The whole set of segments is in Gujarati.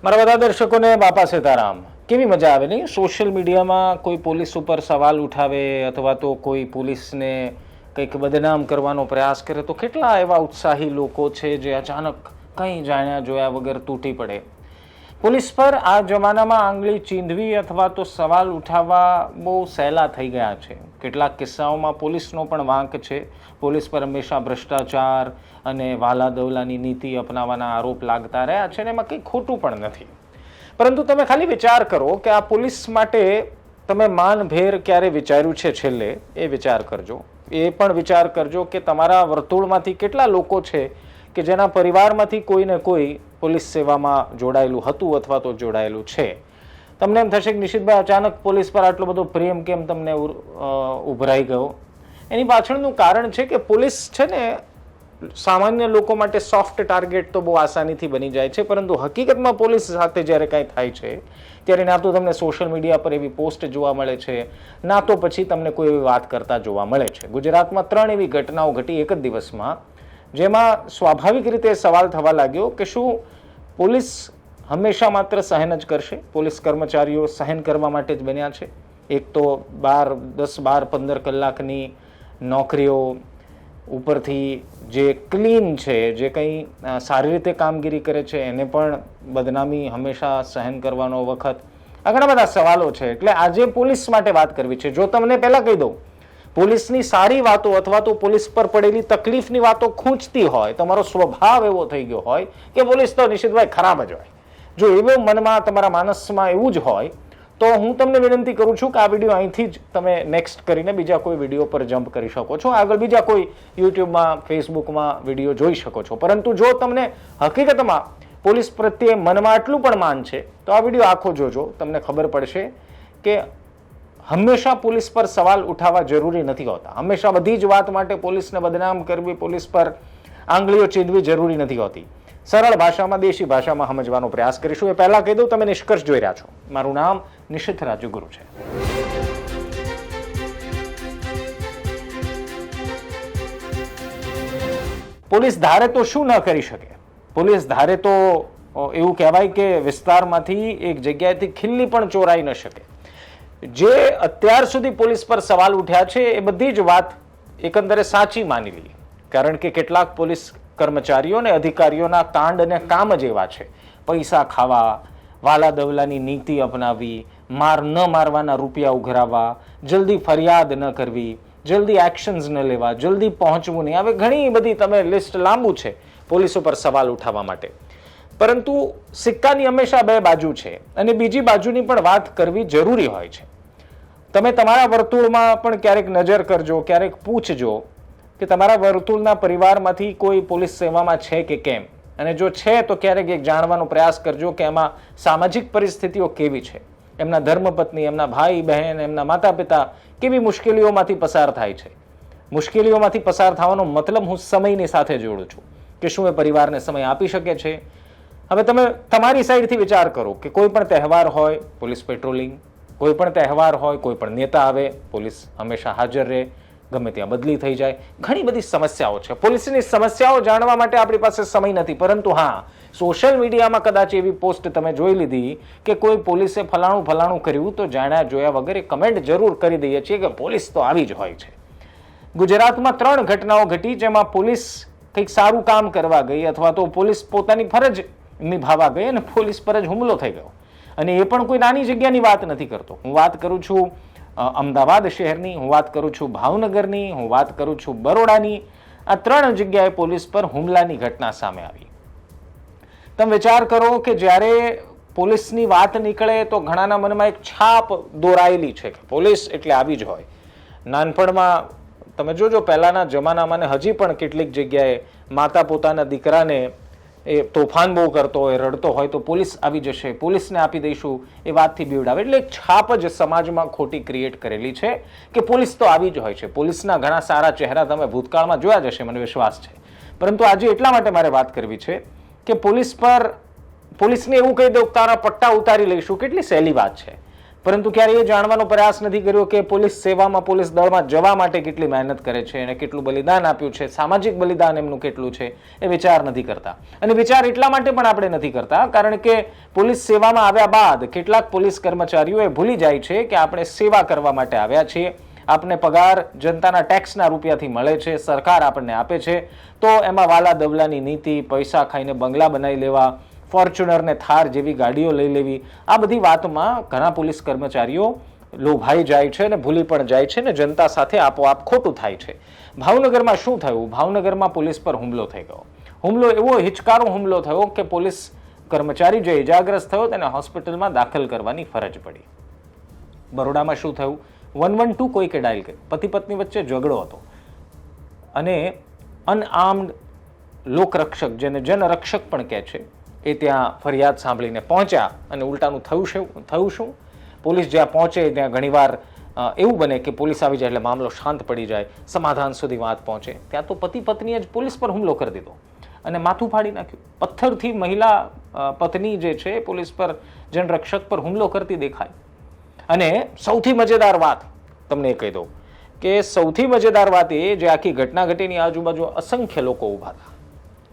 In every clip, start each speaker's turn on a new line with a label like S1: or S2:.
S1: મારા બધા દર્શકોને બાપા સીતારામ. કેવી મજા આવે નહીં સોશિયલ મીડિયામાં કોઈ પોલીસ ઉપર સવાલ ઉઠાવે અથવા તો કોઈ પોલીસને કંઈક બદનામ કરવાનો પ્રયાસ કરે તો કેટલા એવા ઉત્સાહી લોકો છે જે અચાનક કંઈ જાણ્યા જોયા વગર તૂટી પડે. પોલીસ પર આ જમાનામાં આંગળી ચીંધવી અથવા તો સવાલ ઉઠાવવા બહુ સહેલા થઈ ગયા છે. કેટલાક કિસ્સાઓમાં પોલીસનો પણ વાંક છે. પોલીસ પર હંમેશા ભ્રષ્ટાચાર અને વાલા દવલાની નીતિ અપનાવવાના આરોપ લાગતા રહ્યા છે અને એમાં કંઈ ખોટું પણ નથી. પરંતુ તમે ખાલી વિચાર કરો કે આ પોલીસ માટે તમે માનભેર ક્યારે વિચાર્યું છે છેલ્લે એ વિચાર કરજો. એ પણ વિચાર કરજો કે તમારા વર્તુળમાંથી કેટલા લોકો છે કે જેના પરિવારમાંથી કોઈને કોઈ પોલીસ સેવામાં જોડાયેલું હતું અથવા તો જોડાયેલું છે. તમને એમ થશે કે નિશિતભાઈ અચાનક પોલીસ પર આટલો બધો પ્રેમ કેમ તમને ઉભરાઈ ગયો? એની પાછળનું કારણ છે કે પોલીસ છે ને સામાન્ય લોકો માટે સોફ્ટ ટાર્ગેટ તો બહુ આસાનીથી બની જાય છે, પરંતુ હકીકતમાં પોલીસ સાથે જ્યારે કાંઈ થાય છે ત્યારે ના તો તમને સોશિયલ મીડિયા પર એવી પોસ્ટ જોવા મળે છે, ના તો પછી તમને કોઈ એવી વાત કરતા જોવા મળે છે. ગુજરાતમાં 3 એવી ઘટનાઓ ઘટી એક જ દિવસમાં, જેમાં સ્વાભાવિક રીતે સવાલ થવા લાગ્યો કે શું પોલીસ હંમેશા માત્ર સહન જ કરશે? પોલીસ કર્મચારીઓ સહન કરવા માટે જ બન્યા છે? એક તો 10-12-15 કલાકની નોકરીઓ ઉપરથી જે ક્લીન છે, જે કંઈ સારી રીતે કામગીરી કરે છે એને પણ બદનામી હંમેશા સહન કરવાનો વખત, આ ઘણા બધા સવાલો છે. એટલે આજે પોલીસ માટે વાત કરવી છે. જો તમને પહેલાં કહી દઉં, પોલીસની સારી વાતો અથવા તો પોલીસ પર પડેલી તકલીફની વાતો ખૂંચતી હોય, તમારો સ્વભાવ એવો થઈ ગયો હોય કે પોલીસ તો નિશિતભાઈ ખરાબ જ હોય, જો એવો મનમાં તમારા માનસમાં એવું જ હોય, તો હું તમને વિનંતી કરું છું કે આ વિડીયો અહીંથી જ તમે નેક્સ્ટ કરીને બીજા કોઈ વિડીયો પર જમ્પ કરી શકો છો, આગળ બીજા કોઈ યુટ્યુબમાં, ફેસબુકમાં વિડીયો જોઈ શકો છો. પરંતુ જો તમને હકીકતમાં પોલીસ પ્રત્યે મનમાં આટલું પણ માન છે તો આ વિડીયો આખો જોજો. તમને ખબર પડશે કે હંમેશા પોલીસ પર સવાલ ઉઠાવવા જરૂરી નથી હોતા. હંમેશા બધી જ વાત માટે પોલીસને બદનામ કરવી, પોલીસ પર આંગળીઓ ચીંધવી જરૂરી નથી હોતી. સરળ ભાષામાં, દેશી ભાષામાં સમજવાનો પ્રયાસ કરીશું. એ પહેલા કહી દઉં, તમે નિષ્કર્ષ જોઈ રહ્યા છો. મારું નામ નિશિત રાજુગુરુ છે. પોલીસ ધારે તો શું ન કરી શકે? પોલીસ ધારે તો એવું કહેવાય કે વિસ્તારમાંથી એક જગ્યાએથી ખિલ્લી પણ ચોરાઈ ન શકે. જે અત્યાર સુધી પોલીસ પર સવાલ ઉઠ્યા છે એ બધી જ વાત એકંદરે સાચી માની લઈએ, કારણ કે કેટલાક પોલીસ કર્મચારીઓ અને અધિકારીઓના કાંડ અને કામ જ એવા છે. પૈસા ખાવા, વાલા દવલાની નીતિ અપનાવી, માર ન મારવાના રૂપિયા ઉઘરાવવા, જલ્દી ફરિયાદ ન કરવી, જલ્દી એક્શન્સ ન લેવા, જલ્દી પહોંચવું નહીં. હવે ઘણી બધી તમે લિસ્ટ લાંબુ છે પોલીસ ઉપર સવાલ ઉઠાવવા માટે. પરંતુ સિક્કાની હંમેશા બે બાજુ છે અને બીજી બાજુની પણ વાત કરવી જરૂરી હોય છે. તમે તમારા વર્તુળમાં પણ ક્યારેક નજર કરજો, ક્યારેક પૂછજો કે તમારા વર્તુળના પરિવારમાંથી કોઈ પોલીસ સેવામાં છે કે કેમ, અને જો છે તો ક્યારેક એક જાણવાનો પ્રયાસ કરજો કે એમાં સામાજિક પરિસ્થિતિઓ કેવી છે, એમના ધર્મપત્ની, એમના ભાઈ બહેન, એમના માતા પિતા કેવી મુશ્કેલીઓમાંથી પસાર થાય છે. મુશ્કેલીઓમાંથી પસાર થવાનો મતલબ હું સમયની સાથે જોડું છું કે શું એ પરિવારને સમય આપી શકે છે. હવે તમે તમારી સાઈડથી વિચાર કરો કે કોઈ પણ તહેવાર હોય, પોલીસ પેટ્રોલિંગ, કોઈ પણ તહેવાર હોય, કોઈ પણ નેતા આવે, પોલીસ હંમેશા હાજર રહે, ગમે ત્યાં બદલી થઈ જાય. ઘણી બધી સમસ્યાઓ છે. પોલીસની સમસ્યાઓ જાણવા માટે આપણી પાસે સમય નથી. પરંતુ હા, સોશિયલ મીડિયામાં કદાચ એવી પોસ્ટ તમે જોઈ લીધી કે કોઈ પોલીસે ફલાણું કર્યું, તો જાણ્યા જોયા વગર કમેન્ટ જરૂર કરી દઈએ છીએ કે પોલીસ તો આવી જ હોય છે. ગુજરાતમાં 3 ઘટનાઓ ઘટી જેમાં પોલીસ કંઈક સારું કામ કરવા ગઈ અથવા તો પોલીસ પોતાની ફરજ નિભાવવા ગઈ અને પોલીસ પર જ હુમલો થઈ ગયો. અને એ પણ કોઈ નાની જગ્યાની વાત નથી કરતો. હું વાત કરું છું અમદાવાદ શહેરની, હું વાત કરું છું ભાવનગરની, હું વાત કરું છું બરોડાની. આ 3 જગ્યાએ પોલીસ પર હુમલાની ઘટના સામે આવી. તમે વિચાર કરો કે જ્યારે પોલીસની વાત નીકળે તો ઘણાના મનમાં એક છાપ દોરાયેલી છે કે પોલીસ એટલે આવી જ હોય. નાનપણમાં તમે જોજો, પહેલાના જમાનામાં ને હજી પણ કેટલીક જગ્યાએ માતા પોતાના દીકરાને એ તોફાન બહુ કરતો હોય, રડતો હોય તો પોલીસ આવી જશે, પોલીસને આપી દઈશું, એ વાતથી બીવડાવે. એટલે એક છાપ જ સમાજમાં ખોટી ક્રિએટ કરેલી છે કે પોલીસ તો આવી જ હોય છે. પોલીસના ઘણા સારા ચહેરા તમે ભૂતકાળમાં જોયા જ હશે, મને વિશ્વાસ છે. પરંતુ આજે એટલા માટે મારે વાત કરવી છે કે પોલીસને એવું કહી દઉં તારા પટ્ટા ઉતારી લઈશું, કેટલી સહેલી વાત છે. પરંતુ ક્યારે એ જાણવાનો પ્રયાસ નથી કર્યો કે પોલીસ સેવામાં, પોલીસ દળમાં જવા માટે કેટલી મહેનત કરે છે અને કેટલું બલિદાન આપ્યું છે, સામાજિક બલિદાન એમનું કેટલું છે, એ વિચાર નથી કરતા. અને વિચાર એટલા માટે પણ આપણે નથી કરતા કારણ કે પોલીસ સેવામાં આવ્યા બાદ કેટલાક પોલીસ કર્મચારીઓ એ ભૂલી જાય છે કે આપણે સેવા કરવા માટે આવ્યા છીએ. આપણને પગાર જનતાના ટેક્સના રૂપિયાથી મળે છે, સરકાર આપણને આપે છે, તો એમાં વાલા દવલાની નીતિ, પૈસા ખાઈને બંગલા બનાવી લેવા, ફોર્ચ્યુનર ને થાર જેવી ગાડીઓ લઈ લેવી, આ બધી વાતમાં ઘણા પોલીસ કર્મચારીઓ લોભાઈ જાય છે અને ભૂલી પણ જાય છે ને જનતા સાથે આપોઆપ ખોટું થાય છે. ભાવનગરમાં શું થયું? ભાવનગરમાં પોલીસ પર હુમલો થઈ ગયો. હુમલો એવો હિચકારો હુમલો થયો કે પોલીસ કર્મચારી જે ઇજાગ્રસ્ત થયો તેને હોસ્પિટલમાં દાખલ કરવાની ફરજ પડી. બરોડામાં શું થયું? 112 કોઈકે ડાયલ કર્યું. પતિ પત્ની વચ્ચે ઝઘડો હતો અને અનઆર્મ્ડ લોકરક્ષક, જેને જનરક્ષક પણ કહે છે, એ ત્યાં ફરિયાદ સાંભળીને પહોંચ્યા અને ઉલટાનું થયું શું? પોલીસ જ્યાં પહોંચે ત્યાં ઘણીવાર એવું બને કે પોલીસ આવી જાય એટલે મામલો શાંત પડી જાય, સમાધાન સુધી વાત પહોંચે. ત્યાં તો પતિ પત્નીએ જ પોલીસ પર હુમલો કરી દીધો અને માથું ફાડી નાખ્યું. પથ્થરથી મહિલા પત્ની જે છે પોલીસ પર, જનરક્ષક પર હુમલો કરતી દેખાય. અને સૌથી મજેદાર વાત તમને એ કહી દઉં કે સૌથી મજેદાર વાત એ, જે આખી ઘટના ઘટીની આજુબાજુ અસંખ્ય લોકો ઊભા હતા.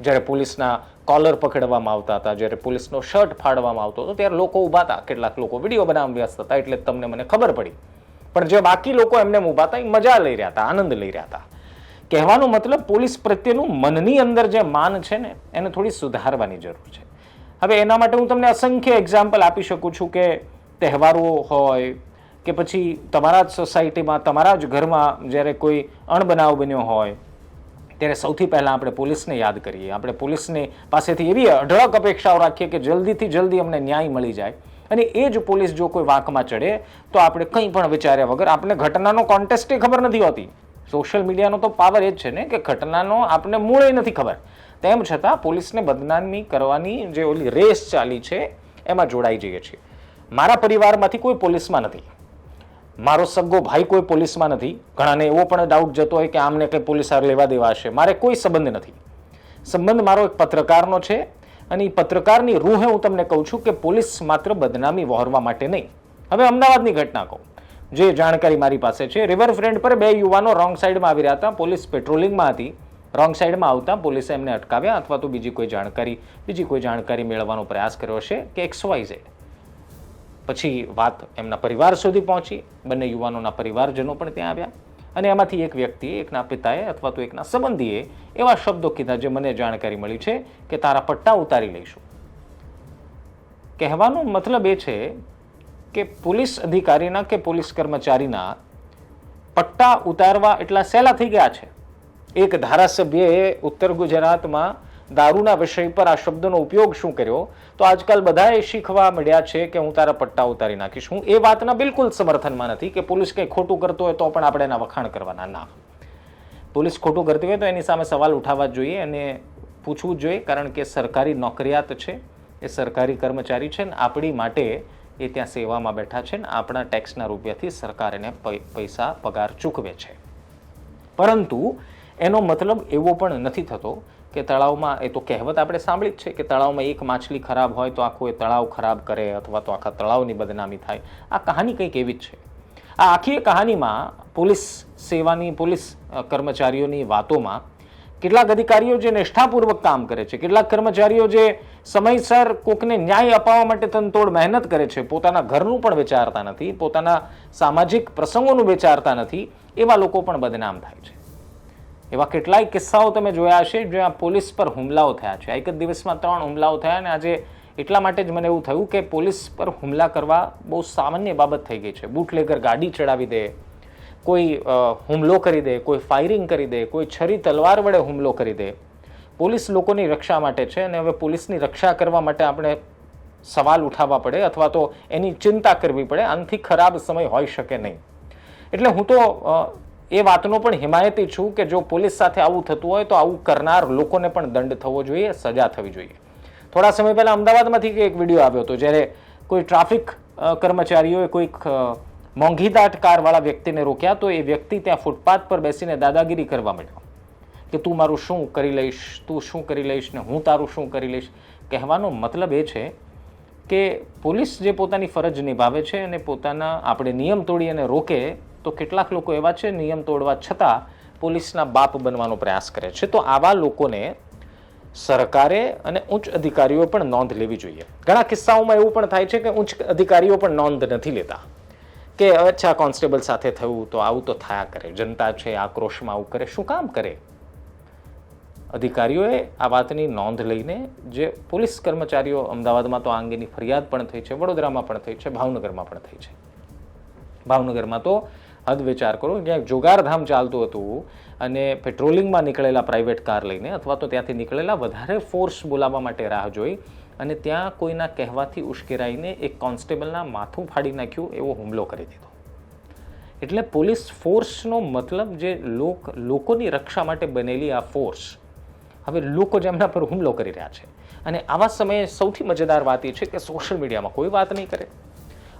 S1: જ્યારે પોલીસના કોલર પકડવામાં આવતા હતા, જ્યારે પોલીસનો શર્ટ ફાડવામાં આવતો હતો, ત્યારે લોકો ઊભા હતા. કેટલાક લોકો વિડીયો બનાવવા વ્યસ્ત હતા, એટલે તમને મને ખબર પડી. પણ જે બાકી લોકો એમને ઊભા હતા એ મજા લઈ રહ્યા હતા, આનંદ લઈ રહ્યા હતા. કહેવાનો મતલબ પોલીસ પ્રત્યેનું મનની અંદર જે માન છે ને, એને થોડી સુધારવાની જરૂર છે. હવે એના માટે હું તમને અસંખ્ય એક્ઝામ્પલ આપી શકું છું કે તહેવારો હોય કે પછી તમારા જ સોસાયટીમાં, તમારા જ ઘરમાં જ્યારે કોઈ અણબનાવ બન્યો હોય, ત્યારે સૌથી પહેલાં આપણે પોલીસને યાદ કરીએ. આપણે પોલીસને પાસેથી એવી અઢળક અપેક્ષાઓ રાખીએ કે જલ્દીથી જલ્દી અમને ન્યાય મળી જાય. અને એ જ પોલીસ જો કોઈ વાંકમાં ચડે તો આપણે કંઈ પણ વિચાર્યા વગર, આપણે ઘટનાનો કોન્ટેક્સ્ટ ખબર નથી હોતી. સોશિયલ મીડિયાનો તો પાવર એ જ છે ને કે ઘટનાનો આપણને મૂળે નથી ખબર. તેમ છતાં પોલીસને બદનામી કરવાની જે ઓલી રેસ ચાલી છે એમાં જોડાઈ જઈએ છીએ. મારા પરિવારમાંથી કોઈ પોલીસમાં નથી, મારો સગો ભાઈ કોઈ પોલીસમાં નથી. ઘણાને એવો પણ ડાઉટ જતો હોય કે આમને કંઈ પોલીસ લેવા દેવા હશે. મારે કોઈ સંબંધ નથી. સંબંધ મારો એક પત્રકારનો છે અને એ પત્રકારની રૂહે હું તમને કહું છું કે પોલીસ માત્ર બદનામી વહોરવા માટે નહીં. હવે અમદાવાદની ઘટના કહું, જે જાણકારી મારી પાસે છે. રિવરફ્રન્ટ પર બે યુવાનો રોંગ સાઈડમાં આવી રહ્યા હતા. પોલીસ પેટ્રોલિંગમાં હતી. રોંગ સાઈડમાં આવતા પોલીસે એમને અટકાવ્યા અથવા તો બીજી કોઈ જાણકારી મેળવવાનો પ્રયાસ કર્યો હશે કે XYZ. પછી વાત એમના પરિવાર સુધી પહોંચી. બંને યુવાનોના પરિવારજનો પણ ત્યાં આવ્યા અને એમાંથી એક વ્યક્તિએ, એકના પિતાએ અથવા તો એકના સંબંધીએ એવા શબ્દો કીધા જે મને જાણકારી મળી છે કે તારા પટ્ટા ઉતારી લઈશું. કહેવાનો મતલબ એ છે કે પોલીસ અધિકારીના કે પોલીસ કર્મચારીના પટ્ટા ઉતારવા એટલા સહેલા થઈ ગયા છે. એક ધારાસભ્યએ ઉત્તર ગુજરાતમાં દારૂના વિષય પર આ શબ્દનો ઉપયોગ શું કર્યો, તો આજકાલ બધાએ શીખવા મળ્યા છે કે હું તારા પટ્ટા ઉતારી નાખીશ. હું એ વાતના બિલકુલ સમર્થનમાં નથી કે પોલીસ કંઈ ખોટું કરતો હોય તો પણ આપણે એના વખાણ કરવાના. ના, પોલીસ ખોટું કરતી હોય તો એની સામે સવાલ ઉઠાવવા જોઈએ અને પૂછવું જ જોઈએ, કારણ કે સરકારી નોકરિયાત છે, એ સરકારી કર્મચારી છે ને આપણી માટે એ ત્યાં સેવામાં બેઠા છે ને આપણા ટેક્સના રૂપિયાથી સરકાર એને પૈસા પગાર ચૂકવે છે. પરંતુ એનો મતલબ એવો પણ નથી થતો કે તળાવમાં, એ તો કહેવત આપણે સાંભળી જ છે કે તળાવમાં એક માછલી ખરાબ હોય તો આખું એ તળાવ ખરાબ કરે અથવા તો આખા તળાવની બદનામી થાય. આ કહાની કંઈક એવી જ છે. આ આખી કહાનીમાં પોલીસ સેવાની, પોલીસ કર્મચારીઓની વાતોમાં કેટલાક અધિકારીઓ જે નિષ્ઠાપૂર્વક કામ કરે છે, કેટલાક કર્મચારીઓ જે સમયસર કોકને ન્યાય અપાવવા માટે તનતોડ મહેનત કરે છે, પોતાના ઘરનું પણ વિચારતા નથી, પોતાના સામાજિક પ્રસંગોનું વિચારતા નથી, એવા લોકો પણ બદનામ થાય છે. એવા કેટલાય કિસ્સાઓ તમે જોયા હશે જ્યાં પોલીસ પર હુમલાઓ થયા છે. એક જ દિવસમાં 3 હુમલાઓ થયા અને આજે એટલા માટે જ મને એવું થયું કે પોલીસ પર હુમલા કરવા બહુ સામાન્ય બાબત થઈ ગઈ છે. બુટલેગર ગાડી ચડાવી દે, કોઈ હુમલો કરી દે, કોઈ ફાયરિંગ કરી દે, કોઈ છરી તલવાર વડે હુમલો કરી દે. પોલીસ લોકોની રક્ષા માટે છે અને હવે પોલીસની રક્ષા કરવા માટે આપણે સવાલ ઉઠાવવા પડે અથવા તો એની ચિંતા કરવી પડે. આનાથી ખરાબ સમય હોઈ શકે નહીં. એટલે હું તો એ વાતનો પણ હિમાયતી છું કે જો પોલીસ સાથે આવું થતું હોય તો આવું કરનાર લોકોને પણ દંડ થવો જોઈએ, સજા થવી જોઈએ. થોડા સમય પહેલા અમદાવાદમાંથી એક વિડીયો આવ્યો હતો, જ્યારે કોઈ ટ્રાફિક કર્મચારીઓએ કોઈક મોંઘીદાટ કારવાળા વ્યક્તિને રોક્યા તો એ વ્યક્તિ ત્યાં ફૂટપાથ પર બેસીને દાદાગીરી કરવા માંડ્યો કે તું મારું શું કરી લઈશ, તું શું કરી લઈશ ને હું તારું શું કરી લઈશ. કહેવાનો મતલબ એ છે કે પોલીસ જે પોતાની ફરજ નિભાવે છે અને પોતાના આપણે નિયમ તોડી અને રોકે, તો કેટલાક લોકો એવા છે નિયમ તોડવા છતાં પોલીસના બાપ બનવાનો પ્રયાસ કરે છે. તો આવા લોકોને સરકારે અને ઉચ્ચ અધિકારીઓ પણ નોંધ લેવી જોઈએ. ઘણા કિસ્સાઓમાં એવું પણ થાય છે કે ઉચ્ચ અધિકારીઓ પણ નોંધ નથી લેતા કે અચ્છા કોન્સ્ટેબલ સાથે થયું તો આવું તો થયા કરે, જનતા છે આક્રોશમાં આવું કરે, શું કામ કરે? અધિકારીઓએ આ વાતની નોંધ લઈને જે પોલીસ કર્મચારીઓ, અમદાવાદમાં તો આ અંગેની ફરિયાદ પણ થઈ છે, વડોદરામાં પણ થઈ છે, ભાવનગરમાં પણ થઈ છે. ભાવનગરમાં તો હદ વિચાર કરો, જ્યાં જોગારધામ ચાલતું હતું અને પેટ્રોલિંગમાં નીકળેલા પ્રાઇવેટ કાર લઈને અથવા તો ત્યાંથી નીકળેલા વધારે ફોર્સ બોલાવવા માટે રાહ જોઈ અને ત્યાં કોઈના કહેવાથી ઉશ્કેરાઈને એક કોન્સ્ટેબલના માથું ફાડી નાખ્યું એવો હુમલો કરી દીધો. એટલે પોલીસ ફોર્સનો મતલબ જે લોકોની રક્ષા માટે બનેલી આ ફોર્સ, હવે લોકો જેમના પર હુમલો કરી રહ્યા છે. અને આવા સમયે સૌથી મજેદાર વાત એ છે કે સોશિયલ મીડિયામાં કોઈ વાત નહીં કરે.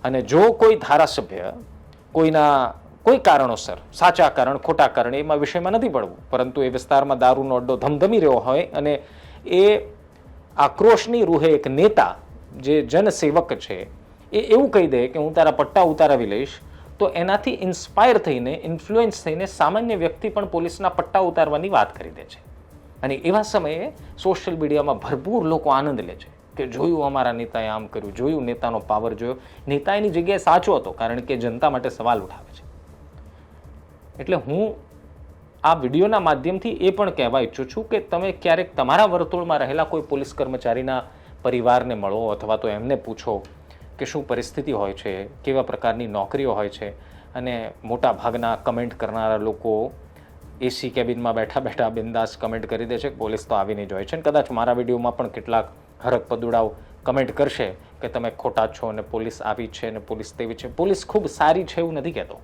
S1: અને જો કોઈ ધારાસભ્ય કોઈ કારણોસર, સાચા કારણ ખોટા કારણ એમાં વિષયમાં નથી પડવું, પરંતુ એ વિસ્તારમાં દારૂનો અડ્ડો ધમધમી રહ્યો હોય અને એ આક્રોશની રૂહે એક નેતા જે જનસેવક છે એ એવું કહી દે કે હું તારા પટ્ટા ઉતારાવી લઈશ, તો એનાથી ઇન્સ્પાયર થઈને, ઇન્ફ્લુઅન્સ થઈને સામાન્ય વ્યક્તિ પણ પોલીસના પટ્ટા ઉતારવાની વાત કરી દે છે. અને એવા સમયે સોશિયલ મીડિયામાં ભરપૂર લોકો આનંદ લે છે કે જોયું અમારા નેતાએ આમ કર્યું, જોયું નેતાનો પાવર જોયો. નેતા એની જગ્યાએ સાચો હતો, કારણ કે જનતા માટે સવાલ ઉઠાવે છે. એટલે હું આ વિડીયોના માધ્યમથી એ પણ કહેવા ઈચ્છું છું કે તમે ક્યારેક તમારા વર્તુળમાં રહેલા કોઈ પોલીસ કર્મચારીના પરિવારને મળો અથવા તો એમને પૂછો કે શું પરિસ્થિતિ હોય છે, કેવા પ્રકારની નોકરીઓ હોય છે. અને મોટા ભાગના કમેન્ટ કરનારા લોકો એસી કેબિનમાં બેઠા બેઠા બિંદાસ કમેન્ટ કરી દે છે કે પોલીસ તો આવીને જ હોય છે. અને કદાચ મારા વિડીયોમાં પણ કેટલાક હરક પદુડાઓ કમેન્ટ કરશે કે તમે ખોટા છો અને પોલીસ આવી છે અને પોલીસ તેવી છે. પોલીસ ખૂબ સારી છે એવું નથી કહેતો.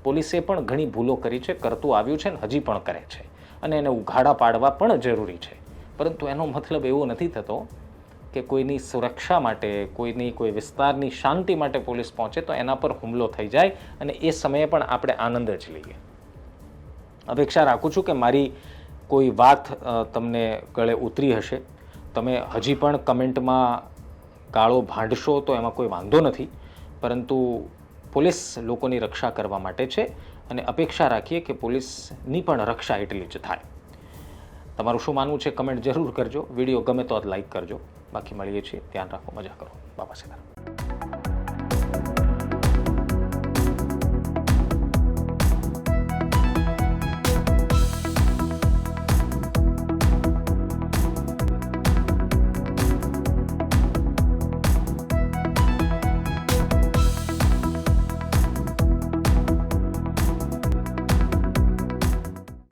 S1: પોલીસે પણ ઘણી ભૂલો કરી છે, કરતું આવ્યું છે અને હજી પણ કરે છે, અને એને ઉઘાડા પાડવા પણ જરૂરી છે. પરંતુ એનો મતલબ એવો નથી થતો કે કોઈની સુરક્ષા માટે, કોઈ વિસ્તારની શાંતિ માટે પોલીસ પહોંચે તો એના પર હુમલો થઈ જાય અને એ સમયે પણ આપણે આનંદ જ લઈએ. અપેક્ષા રાખું છું કે મારી કોઈ વાત તમને ગળે ઉતરી હશે. તમે હજી પણ કમેન્ટમાં ગાળો ભાંડશો તો એમાં કોઈ વાંધો નથી, પરંતુ પોલીસ લોકોની રક્ષા કરવા માટે છે અને અપેક્ષા રાખીએ કે પોલીસની પણ રક્ષા એટલી જ થાય. તમારું શું માનવું છે કમેન્ટ જરૂર કરજો. વિડીયો ગમે તો લાઈક કરજો. બાકી મળીએ છીએ. ધ્યાન રાખો, મજા કરો. બાપા સીતારામ.